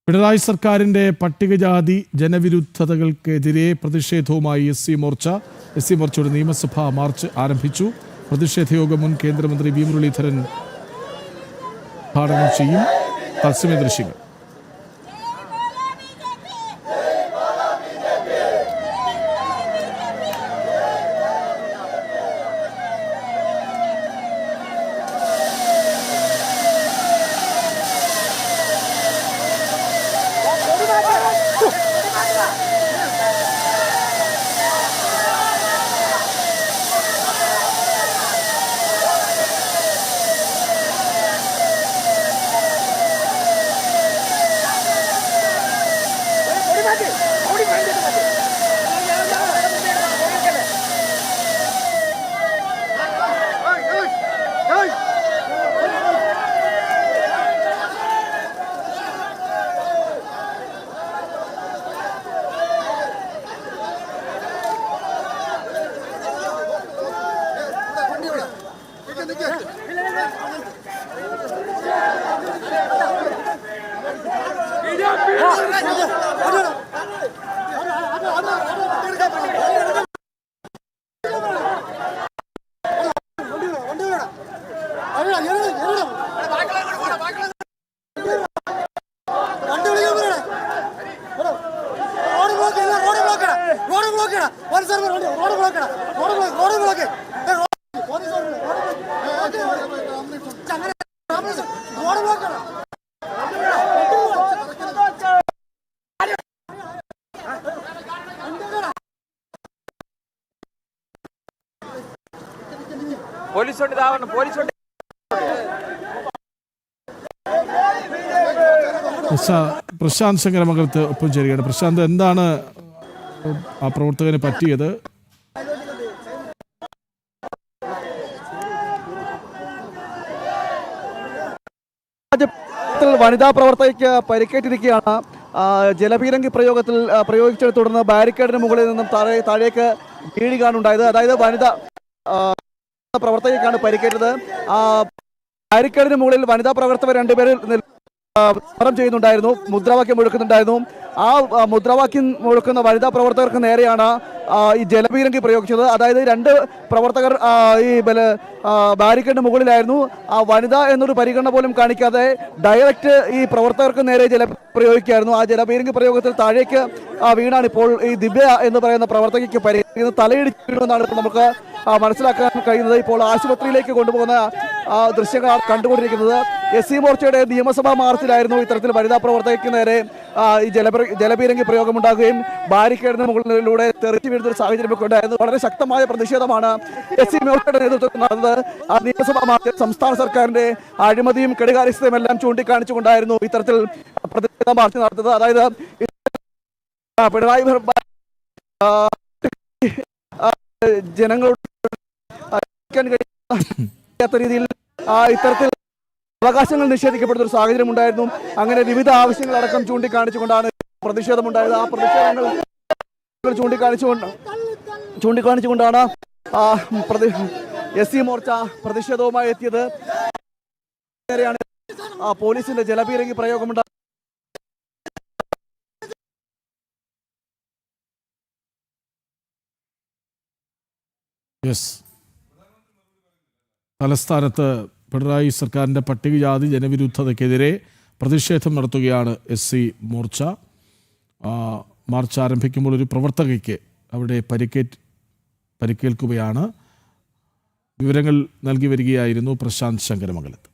പിണറായി സർക്കാരിന്റെ പട്ടികജാതി ജനവിരുദ്ധതകൾക്കെതിരെ പ്രതിഷേധവുമായി എസ് സി മോർച്ചയുടെ നിയമസഭാ മാർച്ച് ആരംഭിച്ചു. പ്രതിഷേധ യോഗം മുൻ കേന്ദ്രമന്ത്രി വി മുരളീധരൻ ഉദ്ഘാടനം ചെയ്യും. തത്സമയ ദൃശ്യങ്ങൾ. പ്രശാന്ത് ശങ്കരമംഗലത്ത് ഒപ്പം ചേരുകയാണ്. പ്രശാന്ത്, എന്താണ് ആ പ്രവർത്തകന് പറ്റിയത്? വനിതാ പ്രവർത്തകയ്ക്ക് പരിക്കേറ്റിരിക്കുകയാണ്. ജലപീരങ്കി പ്രയോഗിച്ചതിനെ തുടർന്ന് ബാരിക്കേഡിന് മുകളിൽ നിന്നും താഴേക്ക് വീഴുകയാണുണ്ടായത്. അതായത് വനിതാ പ്രവർത്തകയ്ക്കാണ് പരിക്കേറ്റത്. ബാരിക്കേഡിന് മുകളിൽ വനിതാ പ്രവർത്തകർ രണ്ടുപേരിൽ സമരം ചെയ്യുന്നുണ്ടായിരുന്നു, മുദ്രാവാക്യം മുഴക്കുന്നുണ്ടായിരുന്നു. ആ മുദ്രാവാക്യം മുഴക്കുന്ന വനിതാ പ്രവർത്തകർക്ക് നേരെയാണ് ഈ ജലപീരങ്കി പ്രയോഗിച്ചത്. അതായത് രണ്ട് പ്രവർത്തകർ ഈ ബാരിക്കേഡിന് മുകളിലായിരുന്നു. ആ വനിത എന്നൊരു പരിഗണന പോലും കാണിക്കാതെ ഡയറക്റ്റ് ഈ പ്രവർത്തകർക്ക് നേരെ പ്രയോഗിക്കുകയായിരുന്നു. ആ ജലപീരങ്കി പ്രയോഗത്തിൽ താഴേക്ക് വീണാണ് ഇപ്പോൾ ഈ ദിവ്യ എന്ന് പറയുന്ന പ്രവർത്തകയ്ക്ക് പരിക്കേറ്റത്. തലയിടിച്ച് വീഴുമെന്നാണ് ഇപ്പോൾ നമുക്ക് മനസ്സിലാക്കാൻ കഴിയുന്നത്. ഇപ്പോൾ ആശുപത്രിയിലേക്ക് കൊണ്ടുപോകുന്ന ദൃശ്യങ്ങളാണ് കണ്ടുകൊണ്ടിരിക്കുന്നത്. എസ് സി മോർച്ചയുടെ നിയമസഭാ മാർച്ചിലായിരുന്നു ഇത്തരത്തിൽ വനിതാ പ്രവർത്തകയ്ക്ക് നേരെ ഈ ജലപീരങ്കി പ്രയോഗമുണ്ടാകുകയും ബാരിക്കേഡിന് മുകളിലൂടെ തെറിച്ചു വീഴുന്ന ഒരു സാഹചര്യമൊക്കെ ഉണ്ടായിരുന്നു. വളരെ ശക്തമായ പ്രതിഷേധമാണ് എസ് സി മോർച്ചയുടെ നേതൃത്വത്തിൽ നടന്നത്. ആ നിയമസഭാ മാർച്ചിൽ സംസ്ഥാന സർക്കാരിന്റെ അഴിമതിയും കെടുകാര്യസ്ഥതയും എല്ലാം ചൂണ്ടിക്കാണിച്ചുകൊണ്ടായിരുന്നു ഇത്തരത്തിൽ പ്രതിഷേധ മാർച്ച് നടത്തുന്നത്. അതായത് പിണറായി ജനങ്ങളോട് രീതിയിൽ ഇത്തരത്തിൽ അവകാശങ്ങൾ നിഷേധിക്കപ്പെടുന്ന ഒരു സാഹചര്യം ഉണ്ടായിരുന്നു. അങ്ങനെ വിവിധ ആവശ്യങ്ങളടക്കം ചൂണ്ടിക്കാണിച്ചുകൊണ്ടാണ് പ്രതിഷേധമുണ്ടായത്. ആ പ്രതിഷേധങ്ങൾ ചൂണ്ടിക്കാണിച്ചുകൊണ്ടാണ് എസ് സി മോർച്ച പ്രതിഷേധവുമായി എത്തിയത്. നേരെയാണ് പോലീസിന്റെ ജലപീരങ്കി പ്രയോഗമുണ്ടായത്. തലസ്ഥാനത്ത് പിണറായി സർക്കാരിൻ്റെ പട്ടികജാതി ജനവിരുദ്ധതയ്ക്കെതിരെ പ്രതിഷേധം നടത്തുകയാണ് എസ് സി മോർച്ച. മാർച്ച് ആരംഭിക്കുമ്പോൾ ഒരു പ്രവർത്തകയ്ക്ക് അവിടെ പരിക്കേൽക്കുകയാണ്. വിവരങ്ങൾ നൽകി വരികയായിരുന്നു പ്രശാന്ത് ശങ്കരമംഗലത്ത്.